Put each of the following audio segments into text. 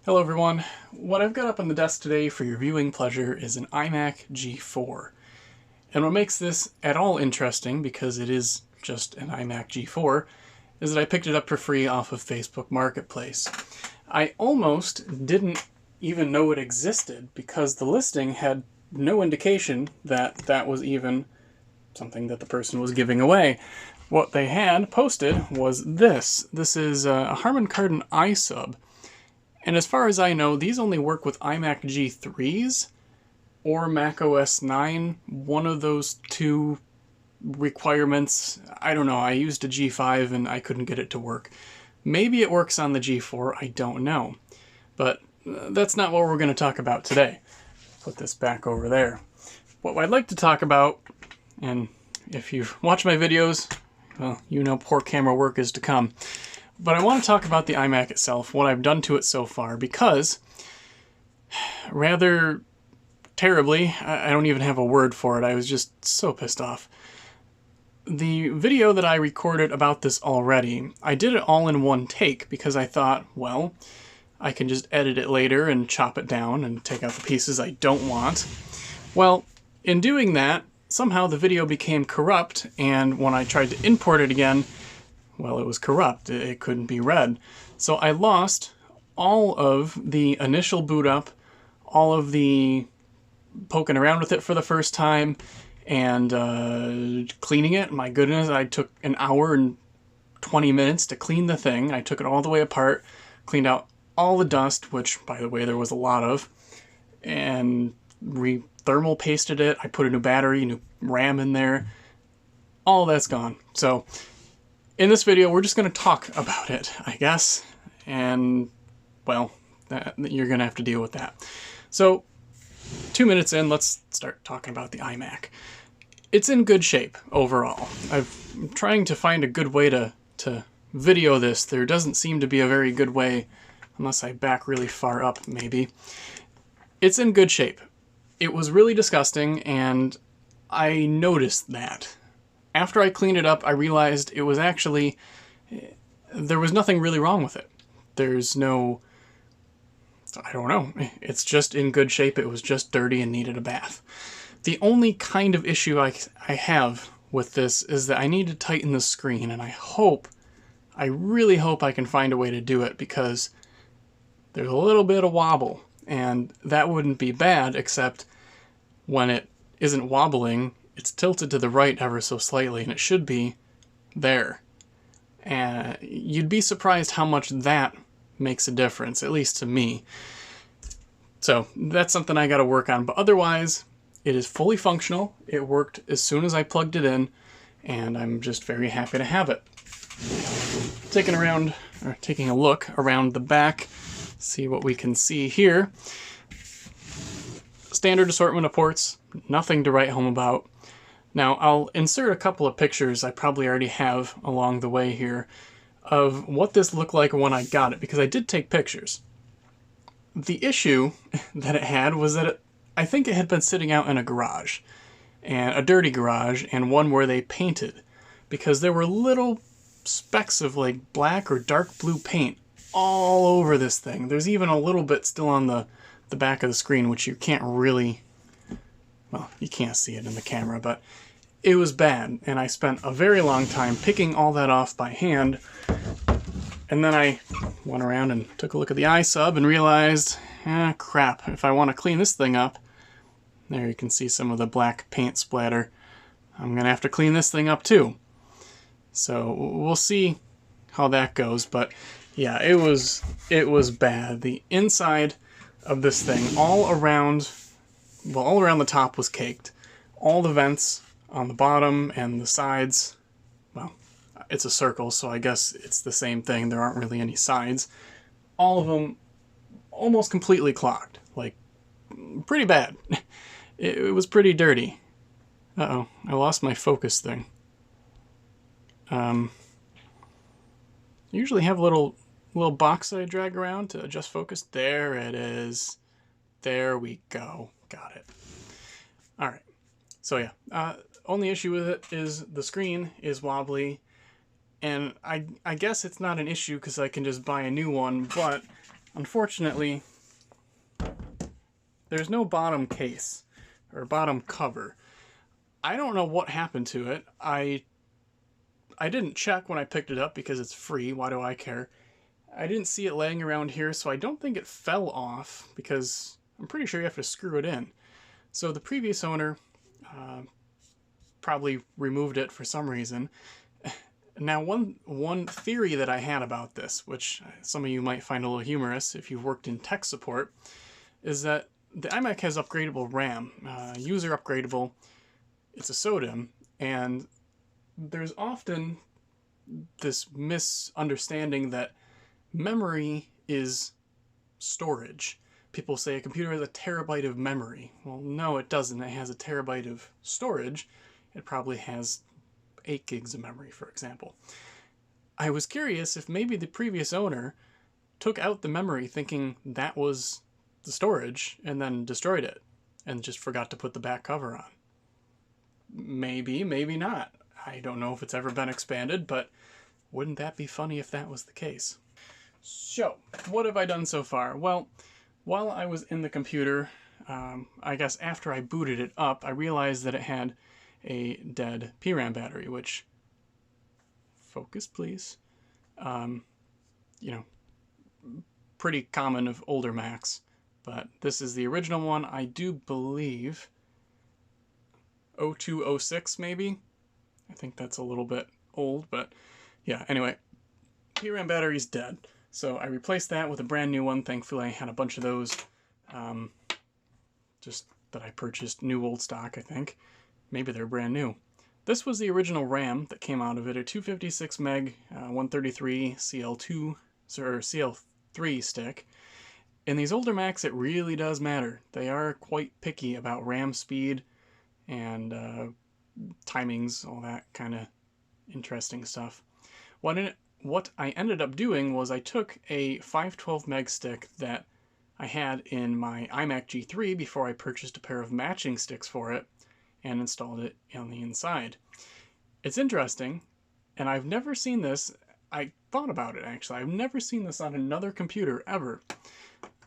Hello everyone. What I've got up on the desk today for your viewing pleasure is an iMac G4. And what makes this at all interesting, because it is just an iMac G4, is that I picked it up for free off of Facebook Marketplace. I almost didn't even know it existed because the listing had no indication that that was even something that the person was giving away. What they had posted was this. This is a Harman Kardon iSub. And as far as I know, these only work with iMac G3s or Mac OS 9, one of those two requirements. I don't know, I used a G5 and I couldn't get it to work. Maybe it works on the G4, I don't know. But that's not what we're going to talk about today. Put this back over there. What I'd like to talk about, and if you've watched my videos, well, you know poor camera work is to come. But I want to talk about the iMac itself, what I've done to it so far, because rather terribly, I don't even have a word for it, I was just so pissed off. The video that I recorded about this already, I did it all in one take because I thought, well, I can just edit it later and chop it down and take out the pieces I don't want. Well, in doing that, somehow the video became corrupt, and when I tried to import it again, well, it was corrupt. It couldn't be read. So I lost all of the initial boot up, all of the poking around with it for the first time, and cleaning it. My goodness, I took an hour and 20 minutes to clean the thing. I took it all the way apart, cleaned out all the dust, which, by the way, there was a lot of, and thermal pasted it. I put a new battery, new RAM in there. All that's gone. So in this video, we're just going to talk about it, I guess, and, well, you're going to have to deal with that. So, 2 minutes in, let's start talking about the iMac. It's in good shape, overall. I'm trying to find a good way to video this. There doesn't seem to be a very good way, unless I back really far up, maybe. It's in good shape. It was really disgusting, and I noticed that. After I cleaned it up, I realized it was actually, there was nothing really wrong with it. There's no, I don't know, it's just in good shape. It was just dirty and needed a bath. The only kind of issue I have with this is that I need to tighten the screen, and I really hope I can find a way to do it, because there's a little bit of wobble, and that wouldn't be bad, except when it isn't wobbling, it's tilted to the right ever so slightly, and it should be there. And you'd be surprised how much that makes a difference, at least to me. So that's something I got to work on. But otherwise, it is fully functional. It worked as soon as I plugged it in, and I'm just very happy to have it. Taking a look around the back, see what we can see here. Standard assortment of ports, nothing to write home about. Now, I'll insert a couple of pictures I probably already have along the way here of what this looked like when I got it, because I did take pictures. The issue that it had was that I think it had been sitting out in a garage, and a dirty garage, and one where they painted, because there were little specks of like black or dark blue paint all over this thing. There's even a little bit still on the back of the screen, which you can't really, well, you can't see it in the camera, but it was bad, and I spent a very long time picking all that off by hand. And then I went around and took a look at the iSub and realized, crap, if I want to clean this thing up, there you can see some of the black paint splatter, I'm going to have to clean this thing up too. So we'll see how that goes, but yeah, it was bad. The inside of this thing, all around the top was caked. All the vents on the bottom and the sides, well, it's a circle, so I guess it's the same thing. There aren't really any sides. All of them almost completely clogged. Like, pretty bad. It was pretty dirty. Uh-oh, I lost my focus thing. Usually have a little box that I drag around to adjust focus. There it is. There we go. Got it. All right. So yeah, only issue with it is the screen is wobbly, and I guess it's not an issue because I can just buy a new one, but Unfortunately, there's no bottom case or bottom cover. I don't know what happened to it. I didn't check when I picked it up because it's free. Why do I care? I didn't see it laying around here, so I don't think it fell off because I'm pretty sure you have to screw it in. So the previous owner probably removed it for some reason. Now, one theory that I had about this, which some of you might find a little humorous if you've worked in tech support, is that the iMac has upgradable RAM, user upgradable. It's a SODIMM, and there's often this misunderstanding that memory is storage. People say a computer has a terabyte of memory. Well, no, it doesn't. It has a terabyte of storage. It probably has 8 gigs of memory, for example. I was curious if maybe the previous owner took out the memory thinking that was the storage and then destroyed it and just forgot to put the back cover on. Maybe, maybe not. I don't know if it's ever been expanded, but wouldn't that be funny if that was the case? So, what have I done so far? Well, while I was in the computer, I guess after I booted it up, I realized that it had a dead PRAM battery, which, focus please, pretty common of older Macs, but this is the original one. I do believe 0206 maybe. I think that's a little bit old, but yeah, anyway, PRAM battery's dead. So I replaced that with a brand new one. Thankfully, I had a bunch of those, just that I purchased new old stock, I think. Maybe they're brand new. This was the original RAM that came out of it, a 256 meg 133 CL2 or CL3 stick. In these older Macs, it really does matter. They are quite picky about RAM speed and timings, all that kind of interesting stuff. What I ended up doing was I took a 512 meg stick that I had in my iMac G3 before I purchased a pair of matching sticks for it and installed it on the inside. It's interesting, and I've never seen this. I thought about it actually. I've never seen this on another computer ever.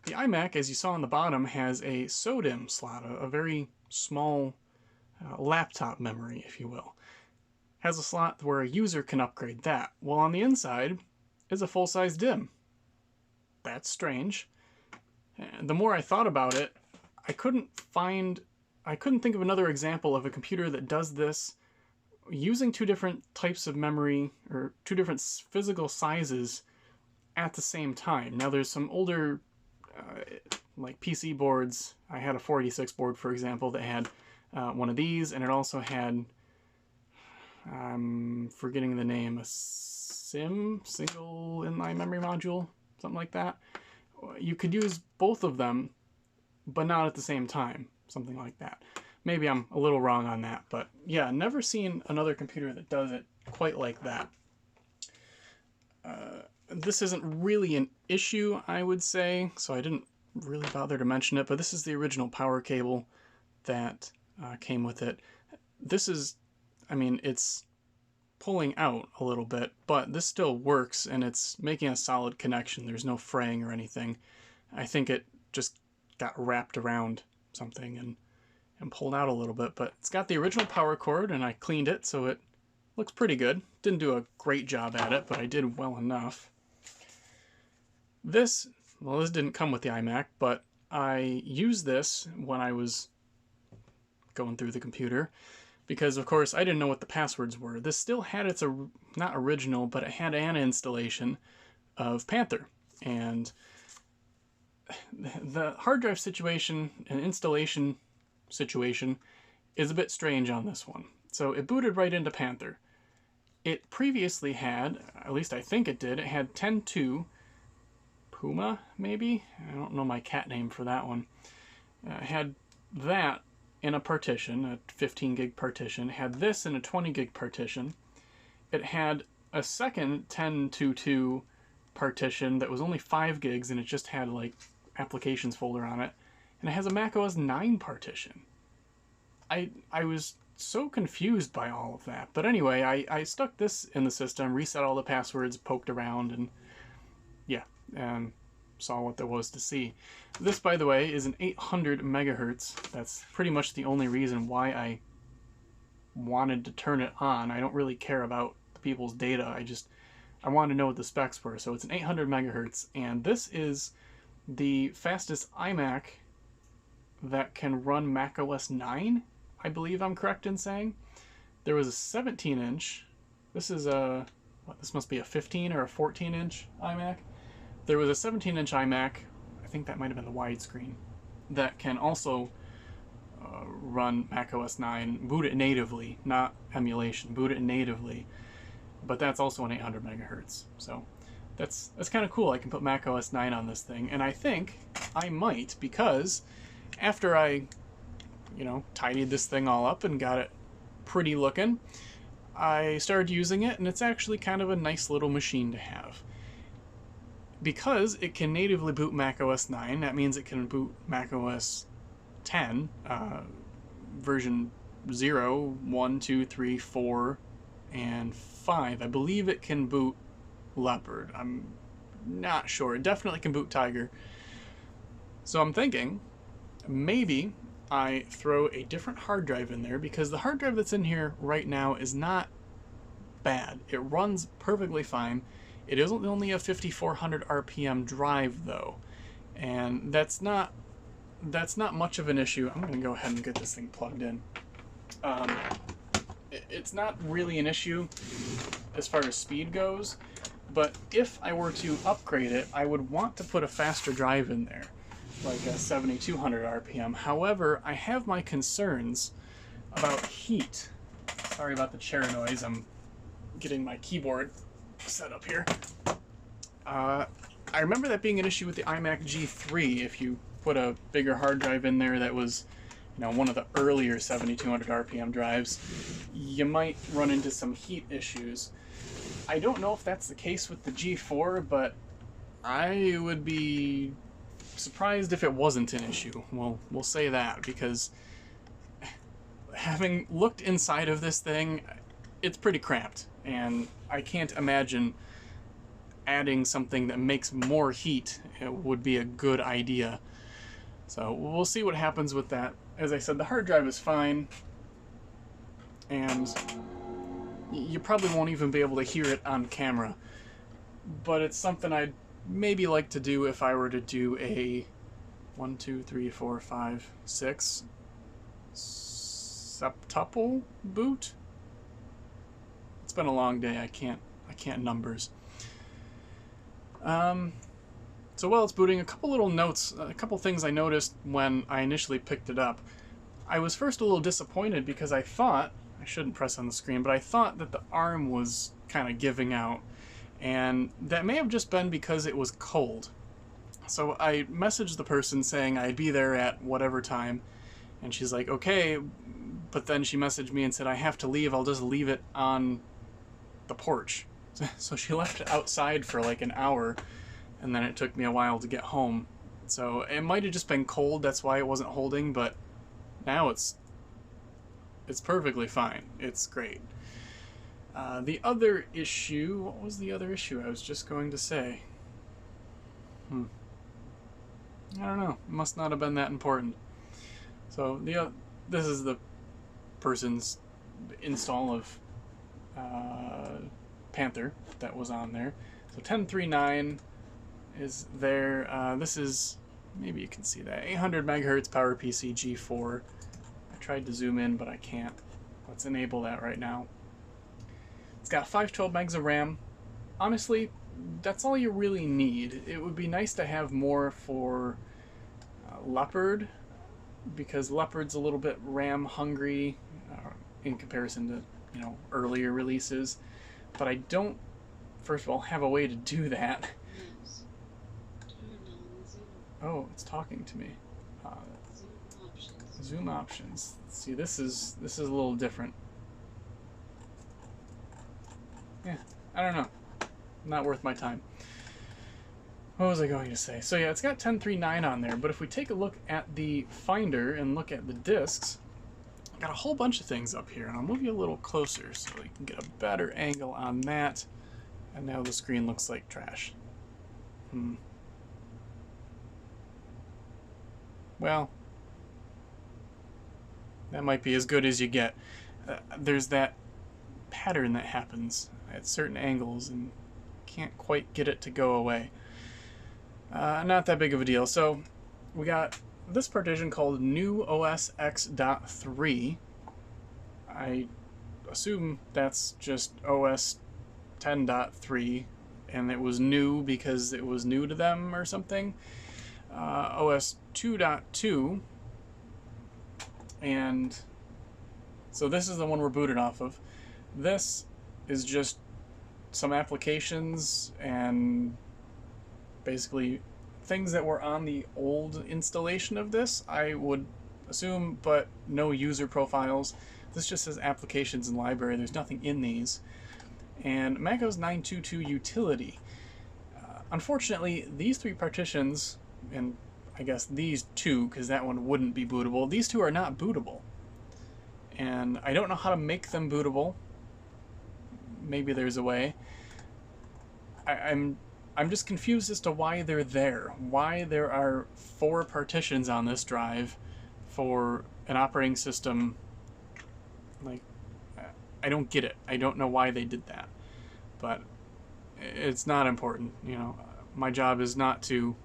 The iMac, as you saw on the bottom, has a SODIMM slot, a very small laptop memory, if you will. Has a slot where a user can upgrade that. Well, on the inside is a full-size DIMM. That's strange. And the more I thought about it, I couldn't think of another example of a computer that does this using two different types of memory or two different physical sizes at the same time. Now, there's some older like PC boards. I had a 486 board, for example, that had one of these, and it also had, I'm forgetting the name, a single inline memory module, something like that. You could use both of them, but not at the same time, something like that. Maybe I'm a little wrong on that, but yeah, never seen another computer that does it quite like that. This isn't really an issue, I would say, so I didn't really bother to mention it, but this is the original power cable that came with it. This is, I mean, it's pulling out a little bit, but this still works, and it's making a solid connection. There's no fraying or anything. I think it just got wrapped around something and pulled out a little bit, but it's got the original power cord, and I cleaned it, so it looks pretty good. Didn't do a great job at it, but I did well enough. This didn't come with the iMac, but I used this when I was going through the computer, because of course I didn't know what the passwords were. This still had its, not original, but it had an installation of Panther, and the hard drive situation and installation situation is a bit strange on this one. So it booted right into Panther. It previously had, at least I think it did, it had 10.2 Puma, maybe? I don't know my cat name for that one. It had that in a partition, a 15 gig partition. It had this in a 20 gig partition. It had a second 10.2.2 partition that was only 5 gigs, and it just had like applications folder on it. And it has a Mac OS 9 partition. I was so confused by all of that. But anyway, I stuck this in the system, reset all the passwords, poked around, and yeah. saw what there was to see. This, by the way, is an 800 megahertz. That's pretty much the only reason why I wanted to turn it on. I don't really care about the people's data. I wanted to know what the specs were. So it's an 800 megahertz, and this is the fastest iMac that can run macOS 9, I believe I'm correct in saying. There was a 17-inch. This is a, this must be a 15 or a 14-inch iMac. There was a 17-inch iMac, I think that might have been the widescreen, that can also run macOS 9, boot it natively, not emulation, boot it natively, but that's also an 800 megahertz. So that's kind of cool. I can put macOS 9 on this thing, and I think I might, because after I, tidied this thing all up and got it pretty looking, I started using it, and it's actually kind of a nice little machine to have. Because it can natively boot macOS 9, that means it can boot macOS 10, version 0, 1, 2, 3, 4, and 5. I believe it can boot Leopard. I'm not sure. It definitely can boot Tiger. So I'm thinking maybe I throw a different hard drive in there, because the hard drive that's in here right now is not bad. It runs perfectly fine. It is only a 5400 RPM drive though, and that's not much of an issue. I'm going to go ahead and get this thing plugged in. It's not really an issue as far as speed goes, but if I were to upgrade it, I would want to put a faster drive in there, like a 7200 RPM. However, I have my concerns about heat. Sorry about the chair noise. I'm getting my keyboard set up here. I remember that being an issue with the iMac G3. If you put a bigger hard drive in there that was, one of the earlier 7200 RPM drives, you might run into some heat issues. I don't know if that's the case with the G4, but I would be surprised if it wasn't an issue. We'll say that, because having looked inside of this thing, it's pretty cramped, and I can't imagine adding something that makes more heat would be a good idea. So we'll see what happens with that. As I said, the hard drive is fine, and you probably won't even be able to hear it on camera, but it's something I'd maybe like to do if I were to do a 1, 2, 3, 4, 5, 6 septuple boot. It's been a long day. I can't numbers. So while it's booting, a couple little notes, a couple things I noticed when I initially picked it up. I was first a little disappointed because I thought, I shouldn't press on the screen, but I thought that the arm was kind of giving out, and that may have just been because it was cold. So I messaged the person saying I'd be there at whatever time, and she's like, okay, but then she messaged me and said, I have to leave, I'll just leave it on the porch. So she left it outside for like an hour, and then it took me a while to get home. So it might have just been cold, that's why it wasn't holding, but now it's perfectly fine. It's great. The other issue, what was the other issue I was just going to say? I don't know. It must not have been that important. So this is the person's install of Panther that was on there. So 10.3.9 is there. This is, maybe you can see that, 800 megahertz PowerPC G4. I tried to zoom in, but I can't. Let's enable that right now. It's got 512 megs of RAM. Honestly, that's all you really need. It would be nice to have more for Leopard, because Leopard's a little bit RAM hungry in comparison to earlier releases. But I don't, first of all, have a way to do that. Yes. Turn on zoom. Oh, it's talking to me. Zoom options. Zoom options. See, this is a little different. Yeah, I don't know. Not worth my time. What was I going to say? So yeah, it's got 10.3.9 on there, but if we take a look at the Finder and look at the disks, I've got a whole bunch of things up here, and I'll move you a little closer so we can get a better angle on that. And now the screen looks like trash. well, that might be as good as you get. There's that pattern that happens at certain angles and can't quite get it to go away. Not that big of a deal. So we got this partition called new OS X.3. I assume that's just OS 10.3, and it was new because it was new to them or something. OS 2.2, and so this is the one we're booted off of. This is just some applications and basically things that were on the old installation of this, I would assume, but no user profiles. This just says applications and library. There's nothing in these. And macOS 9.2.2 utility. Unfortunately, these three partitions, and I guess these two, because that one wouldn't be bootable, these two are not bootable. And I don't know how to make them bootable. Maybe there's a way. I'm just confused as to why they're there. Why there are 4 partitions on this drive for an operating system. Like, I don't get it. I don't know why they did that. But it's not important. You know, my job is not to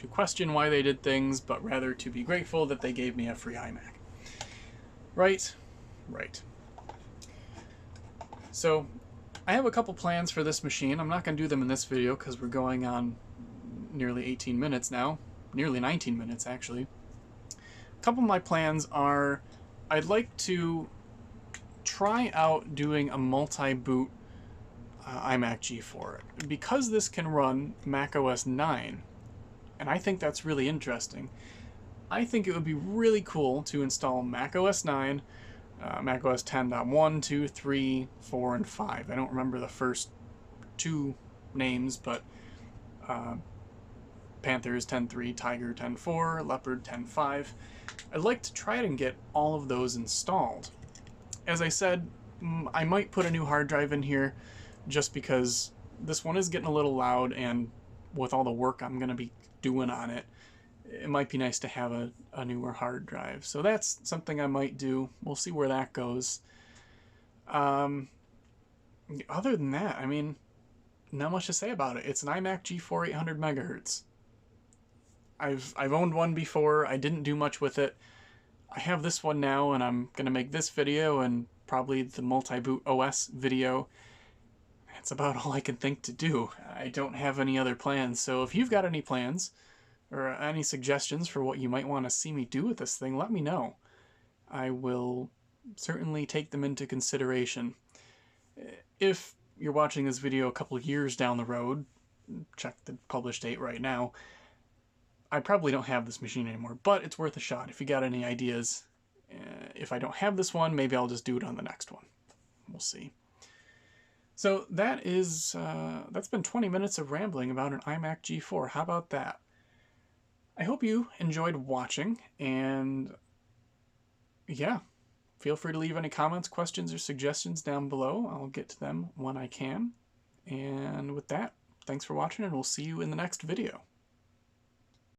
question why they did things, but rather to be grateful that they gave me a free iMac. Right? Right. So, I have a couple plans for this machine. I'm not going to do them in this video because we're going on nearly 18 minutes now. Nearly 19 minutes, actually. A couple of my plans are, I'd like to try out doing a multi-boot iMac G4. Because this can run macOS 9, and I think that's really interesting, I think it would be really cool to install macOS 9, macOS 10.1, 2, 3, 4, and 5. I don't remember the first 2 names, but Panther is 10.3, Tiger 10.4, Leopard 10.5. I'd like to try it and get all of those installed. As I said, I might put a new hard drive in here just because this one is getting a little loud, and with all the work I'm going to be doing on it, it might be nice to have a newer hard drive. So that's something I might do. We'll see where that goes. Other than that, I mean, not much to say about it. It's an iMac G4 800 megahertz. I've owned one before. I didn't do much with it. I have this one now, and I'm going to make this video and probably the multi-boot OS video. That's about all I can think to do. I don't have any other plans, so if you've got any plans or any suggestions for what you might want to see me do with this thing, let me know. I will certainly take them into consideration. If you're watching this video a couple years down the road, check the publish date right now, I probably don't have this machine anymore, but it's worth a shot if you got any ideas. If I don't have this one, maybe I'll just do it on the next one. We'll see. So that is, that's been 20 minutes of rambling about an iMac G4. How about that? I hope you enjoyed watching, and yeah, feel free to leave any comments, questions, or suggestions down below. I'll get to them when I can. And with that, thanks for watching, and we'll see you in the next video.